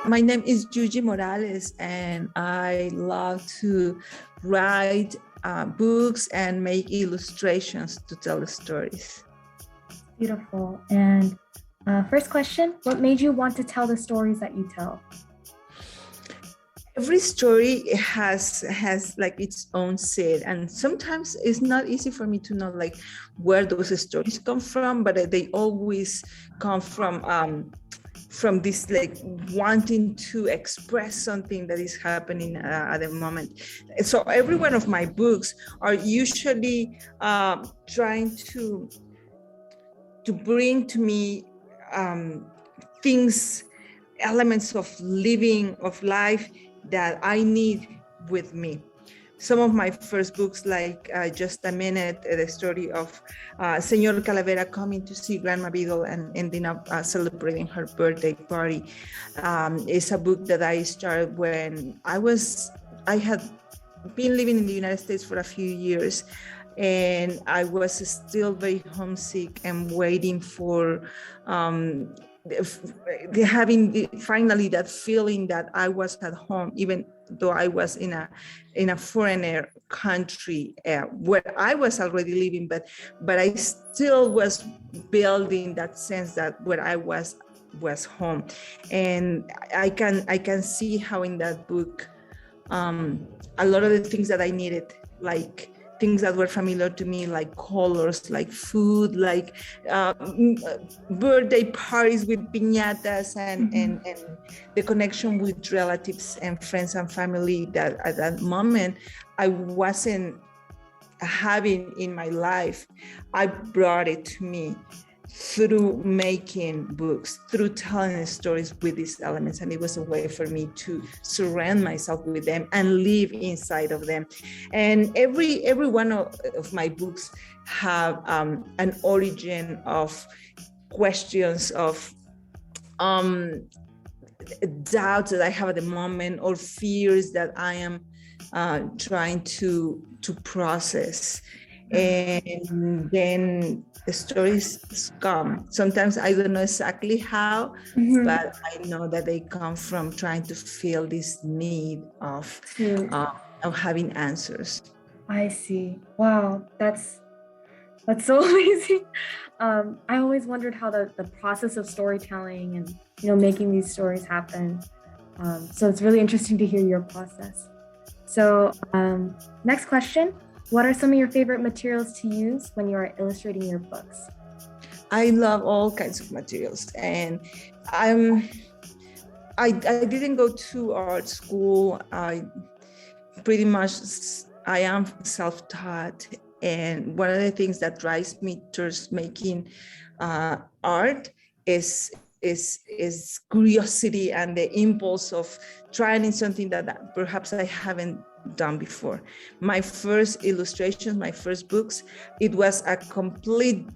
My name is Yuyi Morales, and I love to write books and make illustrations to tell the stories. Beautiful. And first question, what made you want to tell the stories that you tell? Every story has like its own seed, and sometimes it's not easy for me to know like where those stories come from, but they always come from this like wanting to express something that is happening at the moment. So every one of my books are usually trying to bring to me things, elements of living, of life that I need with me. Some of my first books, like Just a Minute, the story of Señor Calavera coming to see Grandma Beadle and ending up celebrating her birthday party, is a book that I started when I had been living in the United States for a few years, and I was still very homesick and waiting for having finally that feeling that I was at home, even though I was in a foreigner country where I was already living, but I still was building that sense that where I was home. And I can see how in that book a lot of the things that I needed, like things that were familiar to me, like colors, like food, like birthday parties with piñatas, and the connection with relatives and friends and family that at that moment I wasn't having in my life. I brought it to me through making books, through telling stories with these elements. And it was a way for me to surround myself with them and live inside of them. And every one of my books have an origin of questions, of doubts that I have at the moment, or fears that I am trying to process. And then the stories come. Sometimes I don't know exactly how, but I know that they come from trying to feel this need of having answers. I see. Wow, that's so amazing. I always wondered how the process of storytelling and making these stories happen. So it's really interesting to hear your process. So next question. What are some of your favorite materials to use when you are illustrating your books? I love all kinds of materials, and I didn't go to art school. I am self-taught, and one of the things that drives me towards making art is curiosity and the impulse of trying something that perhaps I haven't done before. My first illustrations, my first books, it was a complete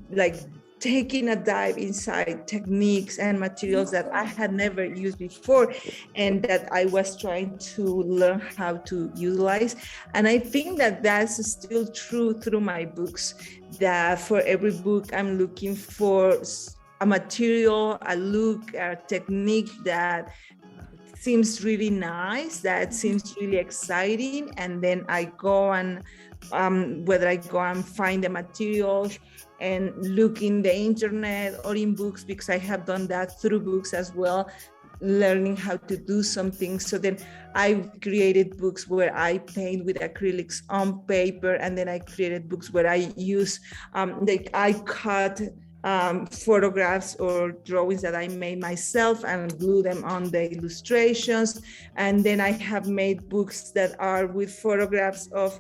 taking a dive inside techniques and materials that I had never used before and that I was trying to learn how to utilize. And I think that that's still true through my books, that for every book I'm looking for a material, a look, a technique that seems really nice, that seems really exciting, and then I go and whether I go and find the materials and look in the internet or in books, because I have done that through books as well, learning how to do something. So then I created books where I paint with acrylics on paper, and then I created books where I use I cut photographs or drawings that I made myself and glue them on the illustrations. And then I have made books that are with photographs of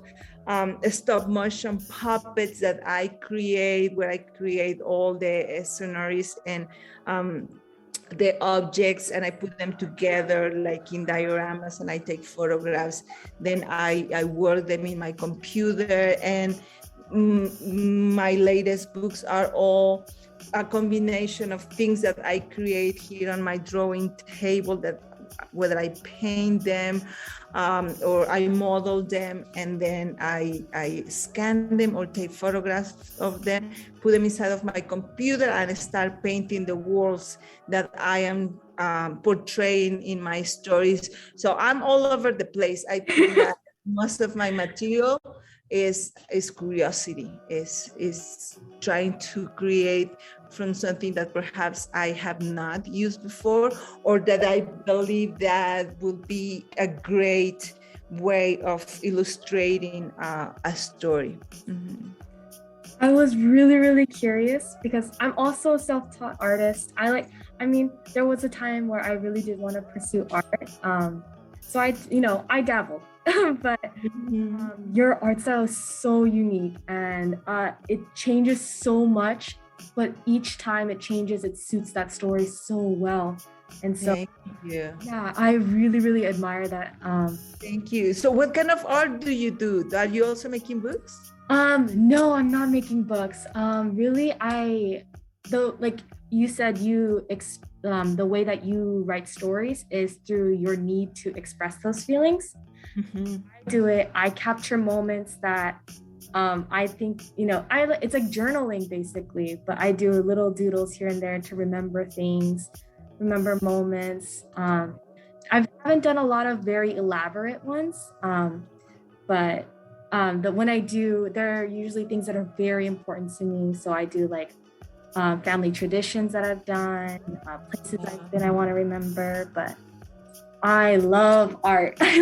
stop motion puppets that I create, where I create all the scenarios and the objects, and I put them together like in dioramas, and I take photographs. Then I work them in my computer, and my latest books are all a combination of things that I create here on my drawing table, that whether I paint them or I model them, and then I scan them or take photographs of them, put them inside of my computer, and start painting the worlds that I am portraying in my stories. So I'm all over the place. I think that most of my material is curiosity, is trying to create from something that perhaps I have not used before, or that I believe that would be a great way of illustrating a story. Mm-hmm. I was really, really curious because I'm also a self-taught artist. I mean, there was a time where I really did want to pursue art. So I dabbled, but your art style is so unique and it changes so much, but each time it changes, it suits that story so well. And so, Thank you. Yeah, I really, really admire that. Thank you. So what kind of art do you do? Are you also making books? No, I'm not making books. Really, like you said, the way that you write stories is through your need to express those feelings. Mm-hmm. I capture moments that I think, it's like journaling basically, but I do little doodles here and there to remember things, remember moments. I haven't done a lot of very elaborate ones, but when I do, there are usually things that are very important to me. So I do like family traditions that I've done, places I've been I want to remember, but I love art. I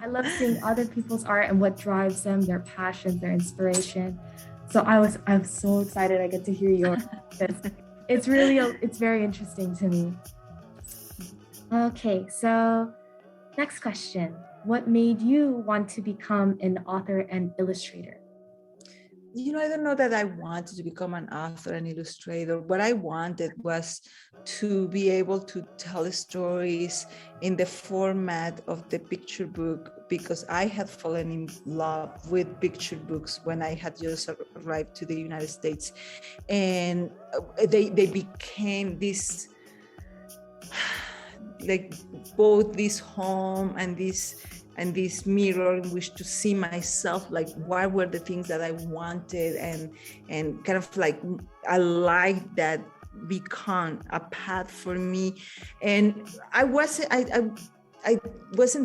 love seeing other people's art and what drives them, their passion, their inspiration. So I'm so excited I get to hear yours. It's very interesting to me. Okay, so next question. What made you want to become an author and illustrator? I don't know that I wanted to become an author and illustrator. What I wanted was to be able to tell stories in the format of the picture book, because I had fallen in love with picture books when I had just arrived to the United States. And they became this, like both this home and this mirror in which to see myself, like what were the things that I wanted, and kind of like I like that become a path for me. And I wasn't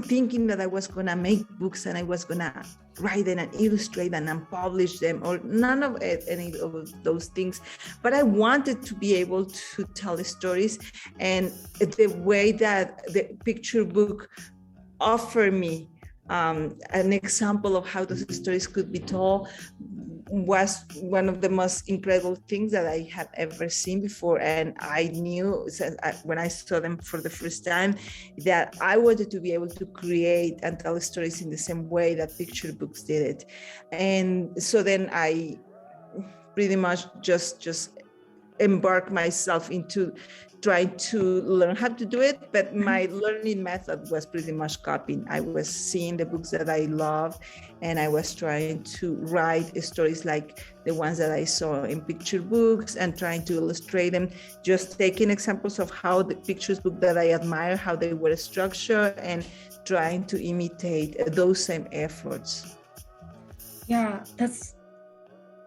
thinking that I was gonna make books and I was gonna write them and illustrate them and publish them, or none of it, any of those things. But I wanted to be able to tell the stories, and the way that the picture book offer me an example of how those stories could be told was one of the most incredible things that I had ever seen before. And I knew when I saw them for the first time that I wanted to be able to create and tell stories in the same way that picture books did it. And so then I pretty much just embark myself into trying to learn how to do it, but my learning method was pretty much copying. I was seeing the books that I love, and I was trying to write stories like the ones that I saw in picture books and trying to illustrate them, just taking examples of how the pictures book that I admire, how they were structured, and trying to imitate those same efforts. Yeah, that's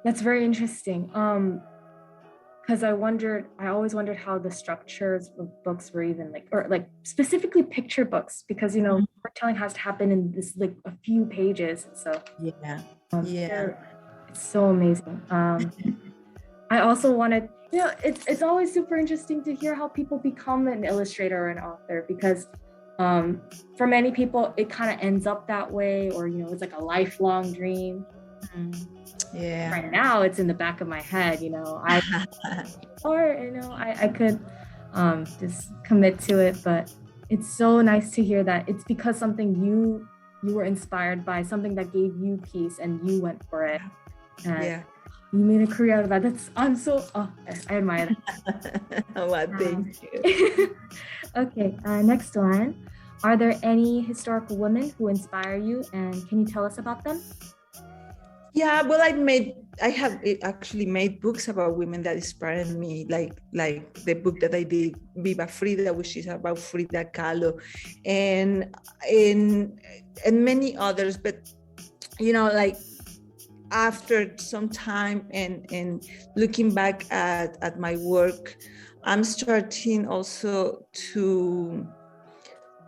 very interesting. Because I always wondered how the structures of books were even like specifically picture books, because storytelling has to happen in this like a few pages. So it's so amazing. I also wanted, it's always super interesting to hear how people become an illustrator or an author, because for many people it kind of ends up that way, or it's like a lifelong dream. Yeah. Right now it's in the back of my head, I could just commit to it, but it's so nice to hear that it's because something you were inspired by, something that gave you peace and you went for it. And you made a career out of that. I admire that. Well, thank you. Okay, next one. Are there any historical women who inspire you, and can you tell us about them? Yeah, well, I have actually made books about women that inspired me, like the book that I did, Viva Frida, which is about Frida Kahlo, and many others. But like after some time and looking back at my work, I'm starting also to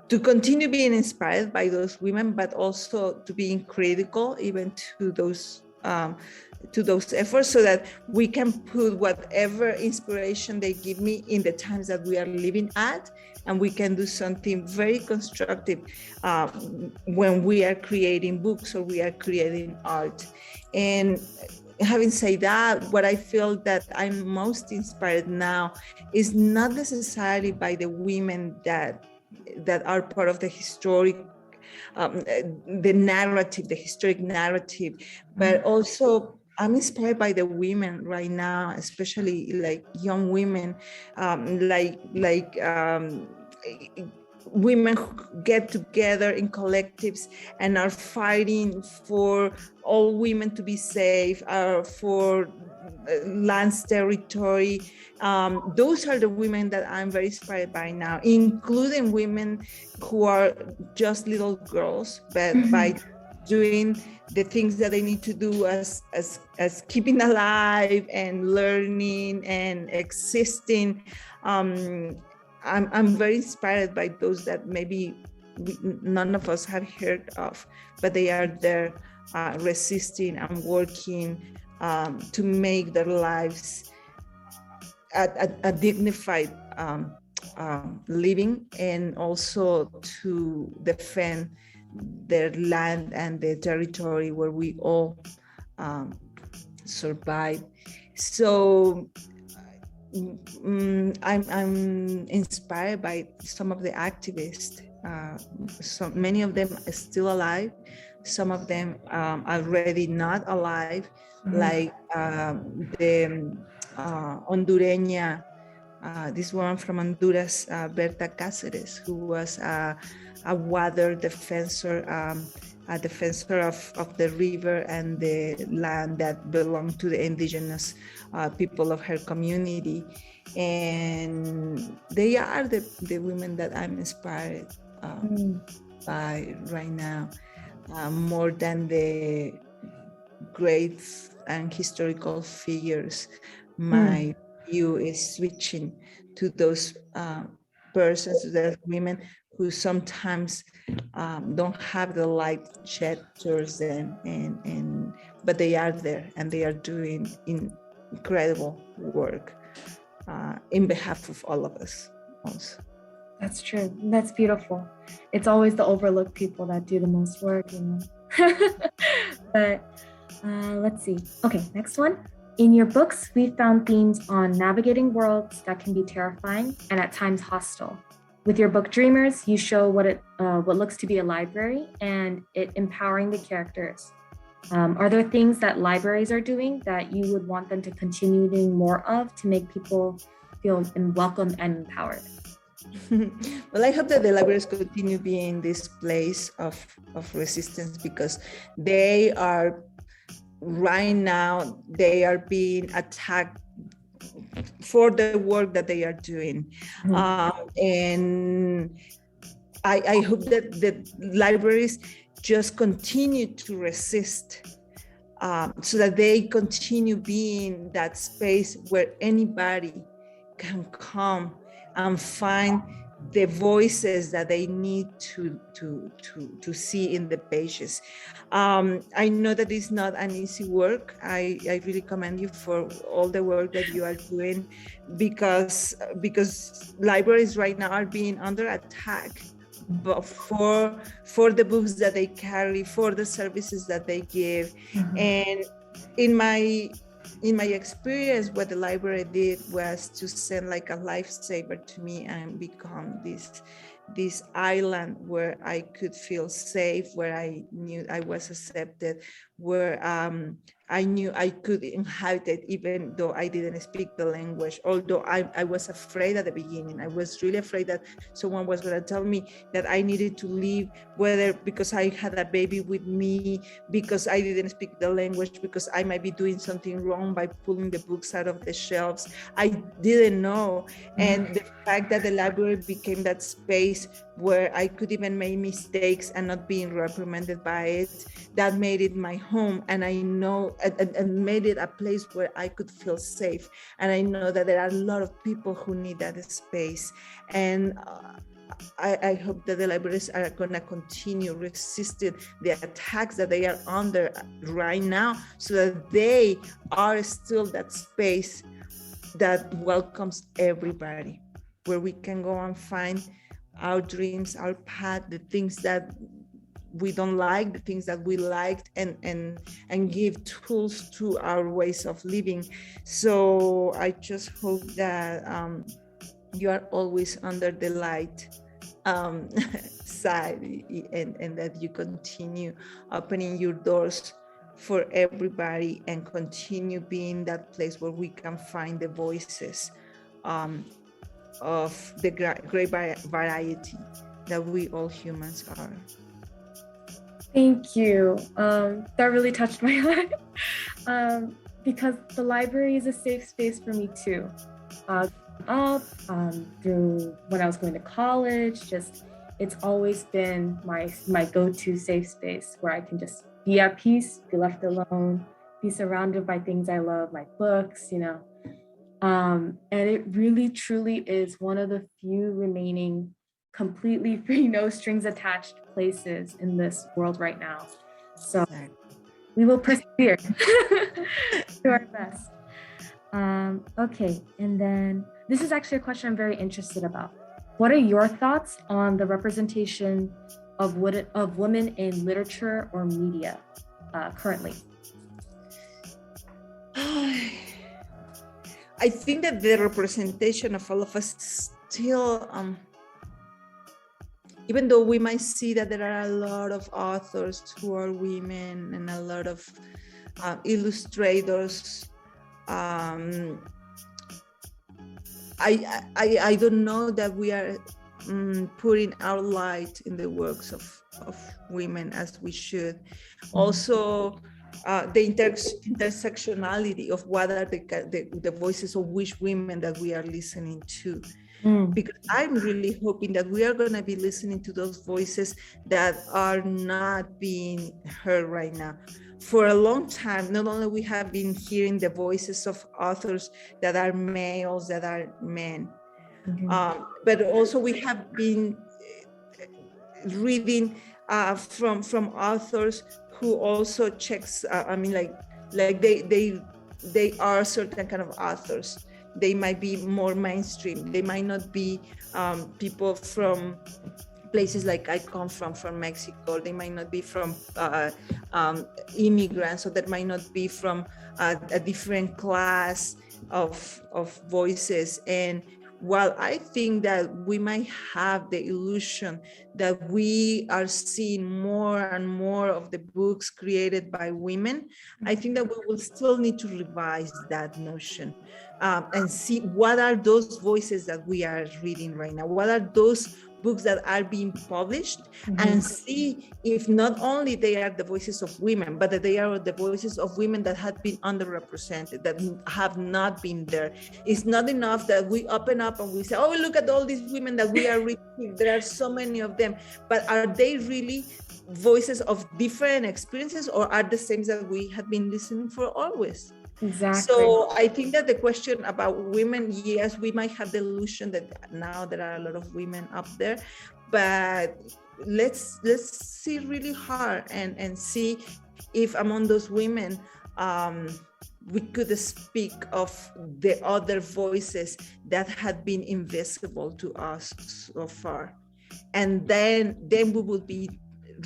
continue being inspired by those women, but also to being critical even to those efforts, so that we can put whatever inspiration they give me in the times that we are living at, and we can do something very constructive when we are creating books or we are creating art. And having said that, what I feel that I'm most inspired now is not necessarily by the women that are part of the historic the narrative, the historic narrative, but also I'm inspired by the women right now, especially like young women, women who get together in collectives and are fighting for all women to be safe, for lands, territory. Those are the women that I'm very inspired by now, including women who are just little girls, but by doing the things that they need to do as keeping alive and learning and existing. I'm very inspired by those that maybe none of us have heard of, but they are there resisting and working to make their lives a dignified living, and also to defend their land and the territory where we all survive. So I'm inspired by some of the activists. So many of them are still alive. Some of them already not alive, like the Hondureña, this woman from Honduras, Berta Cáceres, who was a water defensor, a defensor of the river and the land that belonged to the indigenous people of her community. And they are the women that I'm inspired by right now, more than the great and historical figures. My view is switching to those persons, those women who sometimes don't have the light shed towards them, but they are there and they are doing incredible work in behalf of all of us also. That's true. That's beautiful. It's always the overlooked people that do the most work, you know. But let's see. Okay, next one. In your books, we found themes on navigating worlds that can be terrifying and at times hostile. With your book Dreamers, you show what looks to be a library and it empowering the characters. Are there things that libraries are doing that you would want them to continue doing more of to make people feel welcome and empowered? Well, I hope that the libraries continue being this place of resistance, because they are right now, they are being attacked for the work that they are doing. And I hope that the libraries just continue to resist, so that they continue being that space where anybody can come and find the voices that they need to see in the pages. I know that it's not an easy work. I really commend you for all the work that you are doing, because libraries right now are being under attack, but for the books that they carry, for the services that they give. And in my experience, what the library did was to send like a lifesaver to me and become this island where I could feel safe, where I knew I was accepted, where I knew I could inhabit it, even though I didn't speak the language. Although I was afraid at the beginning. I was really afraid that someone was going to tell me that I needed to leave, whether because I had a baby with me, because I didn't speak the language, because I might be doing something wrong by pulling the books out of the shelves. I didn't know. And the fact that the library became that space where I could even make mistakes and not being reprimanded by it. That made it my home, and I know and made it a place where I could feel safe. And I know that there are a lot of people who need that space. And I hope that the libraries are going to continue resisting the attacks that they are under right now, so that they are still that space that welcomes everybody, where we can go and find our dreams, our path, the things that we don't like, the things that we liked, and give tools to our ways of living. So I just hope that you are always under the light side, and that you continue opening your doors for everybody and continue being that place where we can find the voices of the great variety that we all humans are. Thank you. That really touched my heart, because the library is a safe space for me too. Through when I was going to college, it's always been my go-to safe space where I can just be at peace, be left alone, be surrounded by things I love, my books, and it really truly is one of the few remaining completely free, no strings attached places in this world right now. So we will persevere do our best. Okay, and then this is actually a question I'm very interested about. What are your thoughts on the representation of women in literature or media currently? I think that the representation of all of us still, even though we might see that there are a lot of authors who are women and a lot of illustrators, I don't know that we are putting our light in the works of women as we should. Also, the intersectionality of what are the voices of which women that we are listening to. Because I'm really hoping that we are going to be listening to those voices that are not being heard right now. For a long time, not only we have been hearing the voices of authors that are males, that are men, but also we have been reading from authors who also checks. Like they are certain kind of authors. They might be more mainstream. They might not be people from places like I come from Mexico. They might not be from immigrants, or that might not be from a different class of voices. And while I think that we might have the illusion that we are seeing more and more of the books created by women, I think that we will still need to revise that notion and see what are those voices that we are reading right now. What are those books that are being published, and see if not only they are the voices of women, but that they are the voices of women that have been underrepresented, that have not been there. It's not enough that we open up and we say, oh, look at all these women that we are reading. There are so many of them, but are they really voices of different experiences, or are the same that we have been listening for always? Exactly. So I think that the question about women, yes, we might have the illusion that now there are a lot of women up there, but let's see really hard and see if among those women we could speak of the other voices that had been invisible to us so far. And then we would be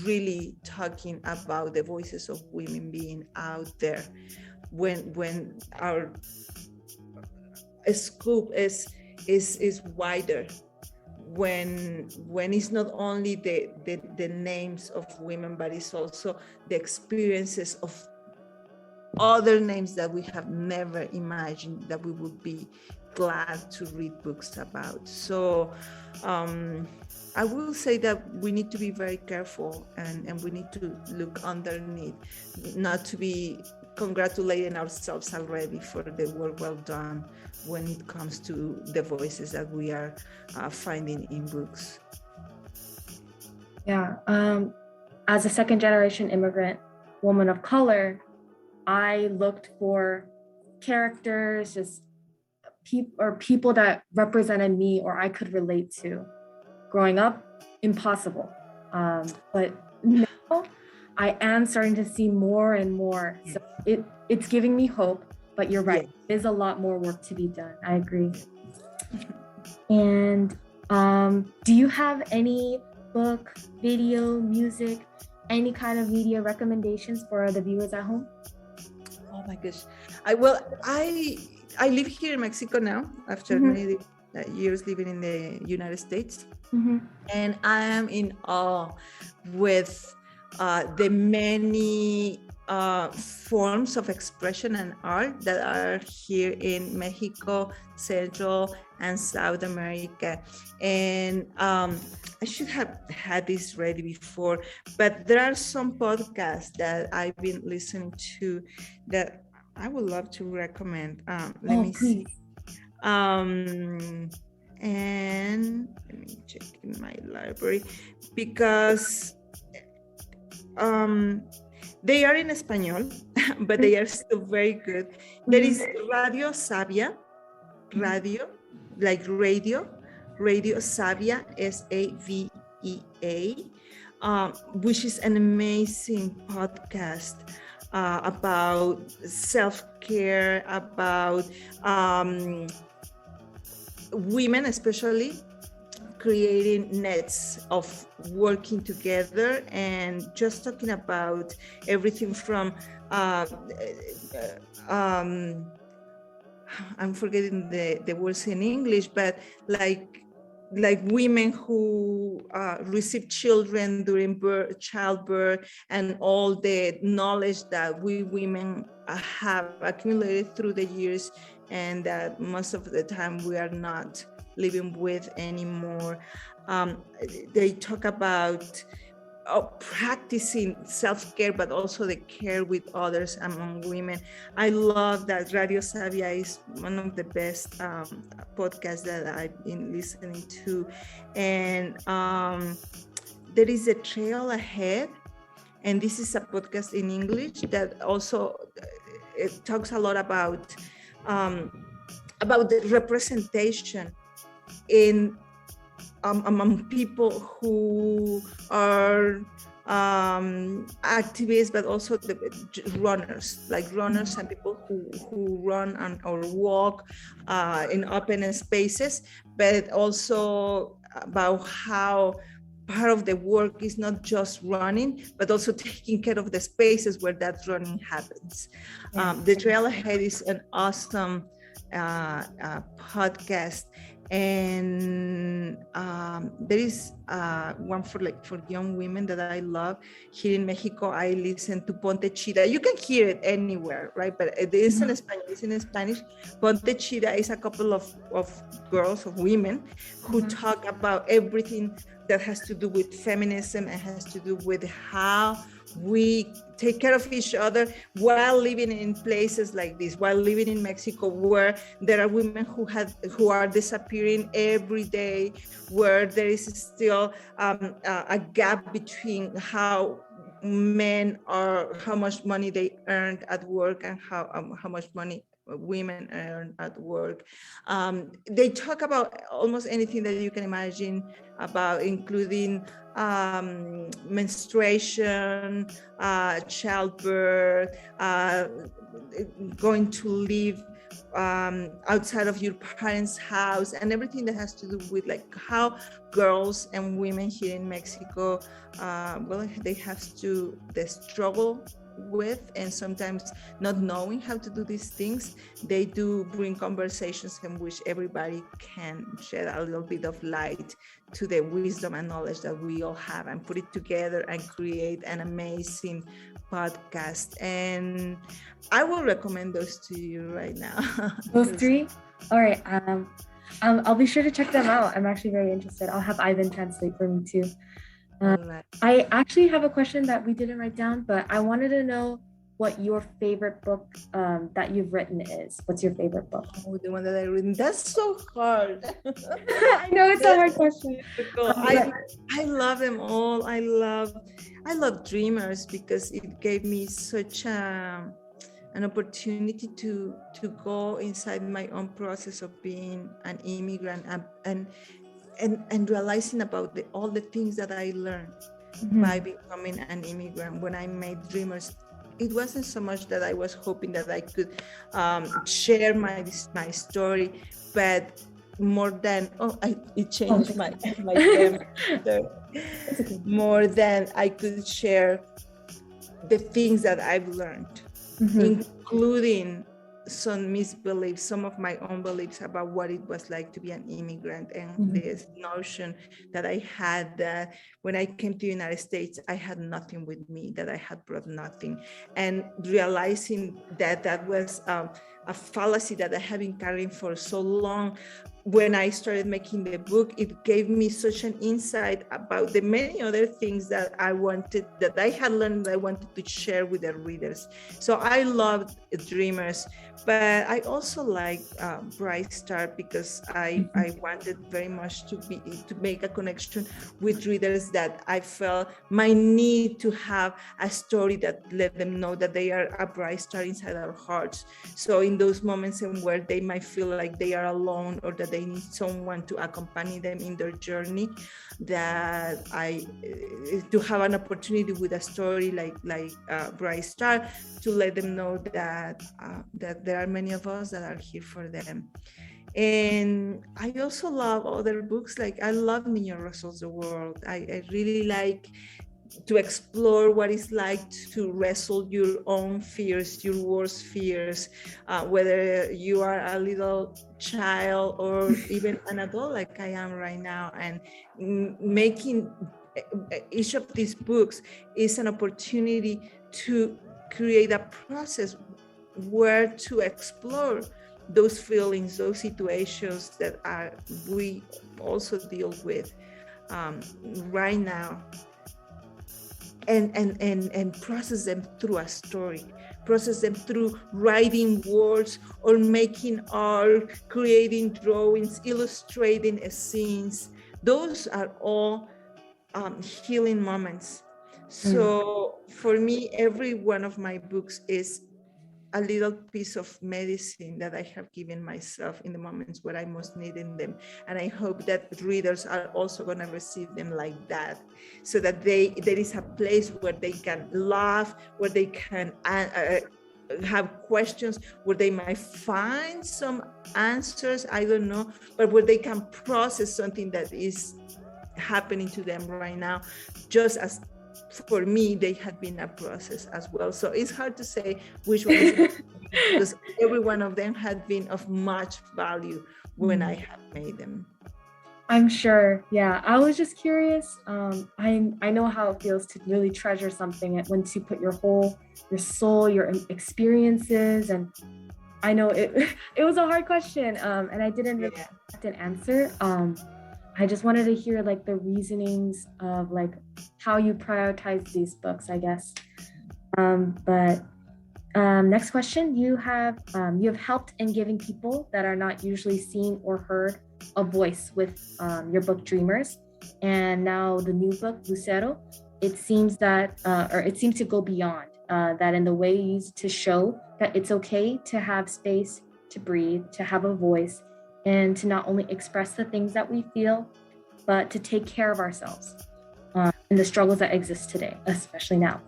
really talking about the voices of women being out there. When our scope is wider, when it's not only the names of women, but it's also the experiences of other names that we have never imagined that we would be glad to read books about. So I will say that we need to be very careful, and we need to look underneath, not to be congratulating ourselves already for the work well done when it comes to the voices that we are finding in books. Yeah. As a second generation immigrant woman of color, I looked for characters, just people that represented me or I could relate to. Growing up, impossible. But now I am starting to see more and more. So it's giving me hope, but you're right. Yes. There's a lot more work to be done. I agree. And do you have any book, video, music, any kind of media recommendations for the viewers at home? Oh my gosh. I live here in Mexico now after many years living in the United States. And I am in awe with the many forms of expression and art that are here in Mexico, Central and South America. And I should have had this ready before, but there are some podcasts that I've been listening to that I would love to recommend. Let me see. And let me check in my library because they are in Espanol, but they are still very good. There is Radio Savia, radio, like radio Savia, SAVEA, which is an amazing podcast about self-care, about women especially creating nets of working together and just talking about everything from I'm forgetting the words in English, but like women who receive children during childbirth, and all the knowledge that we women have accumulated through the years, and that most of the time we are not living with anymore. They talk about practicing self-care, but also the care with others among women. I love that Radio Savia is one of the best podcasts that I've been listening to. And there is a Trail Ahead, and this is a podcast in English that also it talks a lot about the representation in among people who are activists, but also the runners and people who run or walk in open spaces, but also about how part of the work is not just running, but also taking care of the spaces where that running happens. The Trail Ahead is an awesome podcast. And there is one for young women that I love. Here in Mexico, I listen to Ponte Chida. You can hear it anywhere, right? But it is in Spanish. It's in Spanish. Ponte Chida is a couple of girls, of women, who talk about everything that has to do with feminism and has to do with how we take care of each other while living in places like this, while living in Mexico, where there are women who are disappearing every day, where there is still a gap between how men are, how much money they earned at work, and how much money women earn at work. They talk about almost anything that you can imagine, about including menstruation, childbirth, going to live outside of your parents' house, and everything that has to do with how girls and women here in Mexico, they have to struggle with, and sometimes not knowing how to do these things. They do bring conversations in which everybody can shed a little bit of light to the wisdom and knowledge that we all have, and put it together and create an amazing podcast. And I will recommend those to you right now. Those three? All right. I'll be sure to check them out. I'm actually very interested. I'll have Ivan translate for me too. I actually have a question that we didn't write down, but I wanted to know what your favorite book that you've written is. What's your favorite book? Oh, the one that I read. That's so hard. I know it's a hard question. I love them all. I love Dreamers because it gave me such an opportunity to go inside my own process of being an immigrant and realizing about all the things that I learned by becoming an immigrant. When I made Dreamers, it wasn't so much that I was hoping that I could share my story, but more than it changed my family. More than I could share the things that I've learned, including some misbeliefs, some of my own beliefs about what it was like to be an immigrant, and this notion that I had that when I came to the United States, I had nothing with me, that I had brought nothing, and realizing that that was a fallacy that I have been carrying for so long. When I started making the book, it gave me such an insight about the many other things that I had learned, that I wanted to share with the readers. So I loved Dreamers, but I also like Bright Star because I wanted very much to make a connection with readers that I felt my need to have a story that let them know that they are a bright star inside our hearts. So in those moments in where they might feel like they are alone or that they need someone to accompany them in their journey, that to have an opportunity with a story like Bright Star to let them know that there are many of us that are here for them. And I also love other books, like I love Niño Wrestles the World. I really like to explore what it's like to wrestle your own fears, your worst fears, whether you are a little child or even an adult like I am right now. And making each of these books is an opportunity to create a process where to explore those feelings, those situations that we also deal with right now. And process them through a story, process them through writing words or making art, creating drawings, illustrating scenes. Those are all healing moments. So for me, every one of my books is a little piece of medicine that I have given myself in the moments where I most needed them. And I hope that readers are also going to receive them like that, so that there is a place where they can laugh, where they can have questions, where they might find some answers, I don't know, but where they can process something that is happening to them right now, just as for me, they had been a process as well. So it's hard to say which one is because every one of them had been of much value when I have made them. I'm sure. Yeah. I was just curious. I know how it feels to really treasure something once you put your soul, your experiences, and I know it was a hard question. And I didn't really have an answer. I just wanted to hear like the reasonings of like how you prioritize these books, I guess. But next question, you have helped in giving people that are not usually seen or heard a voice with your book Dreamers, and now the new book Lucero. It seems that, or it seems to go beyond that in the ways to show that it's okay to have space to breathe, to have a voice, and to not only express the things that we feel, but to take care of ourselves in the struggles that exist today, especially now.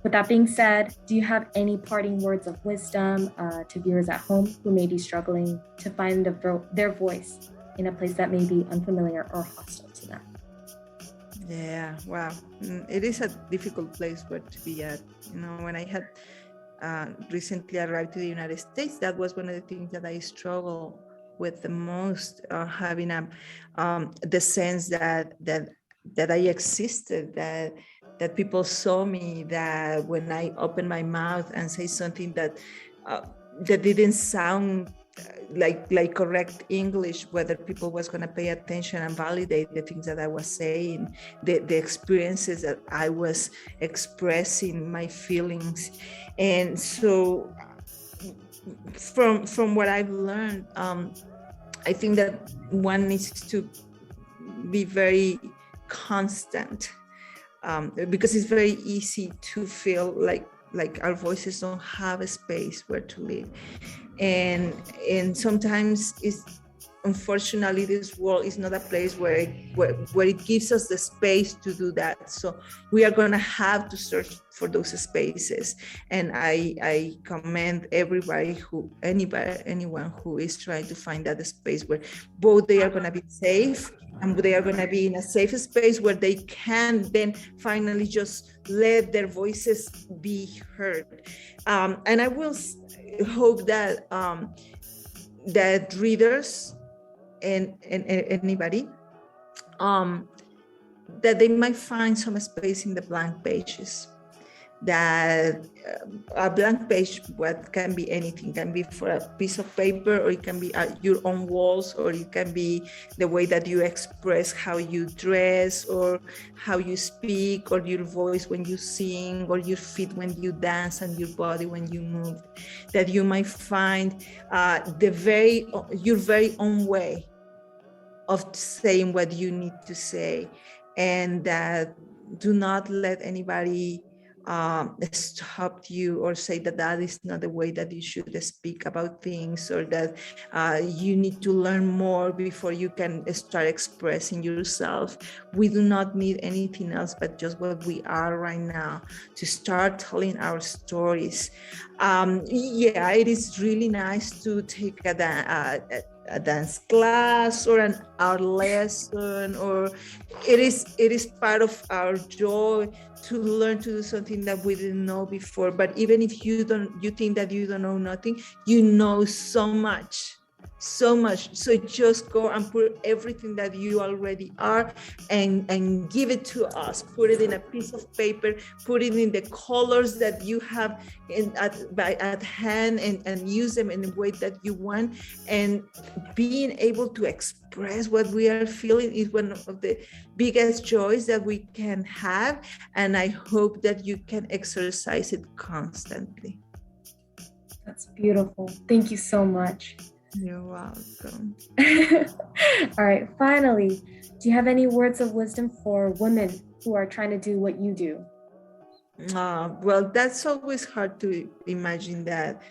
With that being said, do you have any parting words of wisdom to viewers at home who may be struggling to find their voice in a place that may be unfamiliar or hostile to them? Yeah, wow. It is a difficult place where to be at. You know, when I had recently arrived to the United States, that was one of the things that I struggled with the most, having the sense that I existed, that people saw me, that when I opened my mouth and say something that didn't sound like correct English, whether people was going to pay attention and validate the things that I was saying, the experiences that I was expressing, my feelings. And so from what I've learned, I think that one needs to be very constant, because it's very easy to feel like our voices don't have a space where to live. And sometimes it's, unfortunately, this world is not a place where it gives us the space to do that. So we are going to have to search for those spaces. And I commend anyone who is trying to find that space where both they are going to be safe, and they are going to be in a safe space where they can then finally just let their voices be heard. And I will hope that that readers and anybody, that they might find some space in the blank pages. That a blank page, what can be anything, can be for a piece of paper, or it can be your own walls, or it can be the way that you express how you dress, or how you speak, or your voice when you sing, or your feet when you dance, and your body when you move. That you might find your very own way of saying what you need to say, and that do not let anybody stop you or say that is not the way that you should speak about things, or that you need to learn more before you can start expressing yourself. We do not need anything else but just what we are right now to start telling our stories. It is really nice to take a dance class or an art lesson, or it is part of our joy to learn to do something that we didn't know before. But even if you think that you don't know nothing, you know so much. So just go and put everything that you already are and give it to us. Put it in a piece of paper, put it in the colors that you have at hand, and use them in the way that you want. And being able to express what we are feeling is one of the biggest joys that we can have. And I hope that you can exercise it constantly. That's beautiful. Thank you so much. You're welcome. All right, finally, do you have any words of wisdom for women who are trying to do what you do? Well, that's always hard to imagine that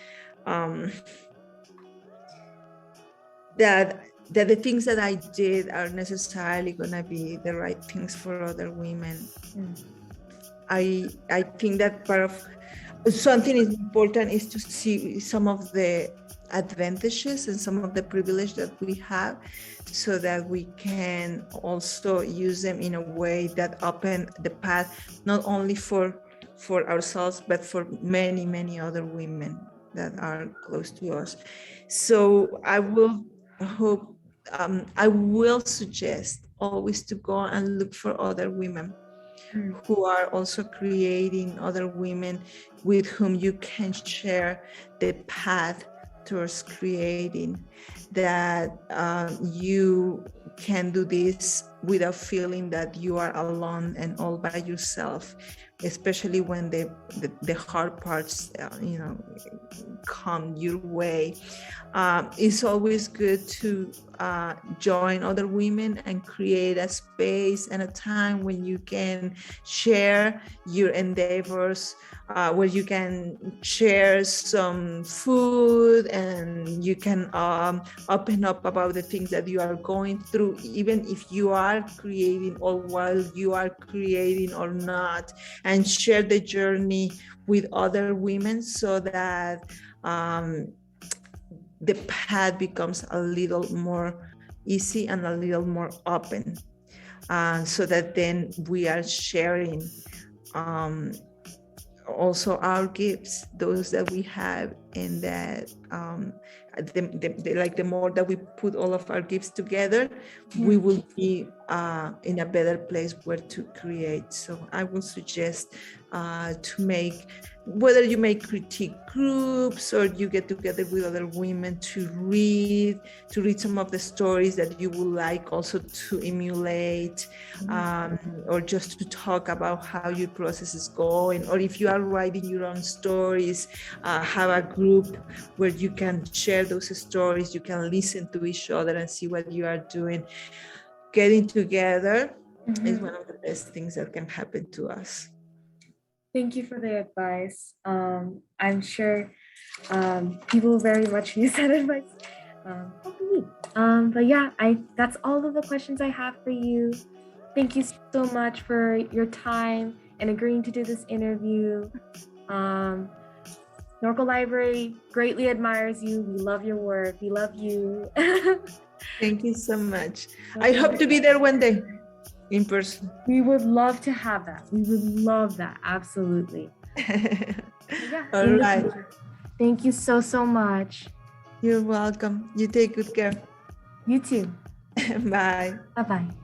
that the things that I did are necessarily going to be the right things for other women. I think that part of something is important is to see some of the advantages and some of the privilege that we have, so that we can also use them in a way that open the path not only for ourselves but for many, many other women that are close to us. So I will suggest always to go and look for other women who are also creating, other women with whom you can share the path towards creating, that you can do this without feeling that you are alone and all by yourself, especially when the hard parts come your way. It's always good to join other women and create a space and a time when you can share your endeavors, where you can share some food, and you can open up about the things that you are going through, even if you are creating or while you are creating or not, and share the journey with other women, so that the path becomes a little more easy and a little more open, so that then we are sharing also our gifts, those that we have, and that the more that we put all of our gifts together, we will be in a better place where to create. So I would suggest to make, whether you make critique groups or you get together with other women to read some of the stories that you would like also to emulate, or just to talk about how your process is going, or if you are writing your own stories, have a group where you can share those stories, you can listen to each other and see what you are doing. Getting together is one of the best things that can happen to us. Thank you for the advice. I'm sure people very much use that advice. But yeah, that's all of the questions I have for you. Thank you so much for your time and agreeing to do this interview. Snorkel Library greatly admires you. We love your work. We love you. Thank you so much. I hope to be there one day in person. We would love to have that. We would love that. Absolutely. Yeah. All right. Thank you so much. You're welcome. You take good care. You too. Bye. Bye-bye.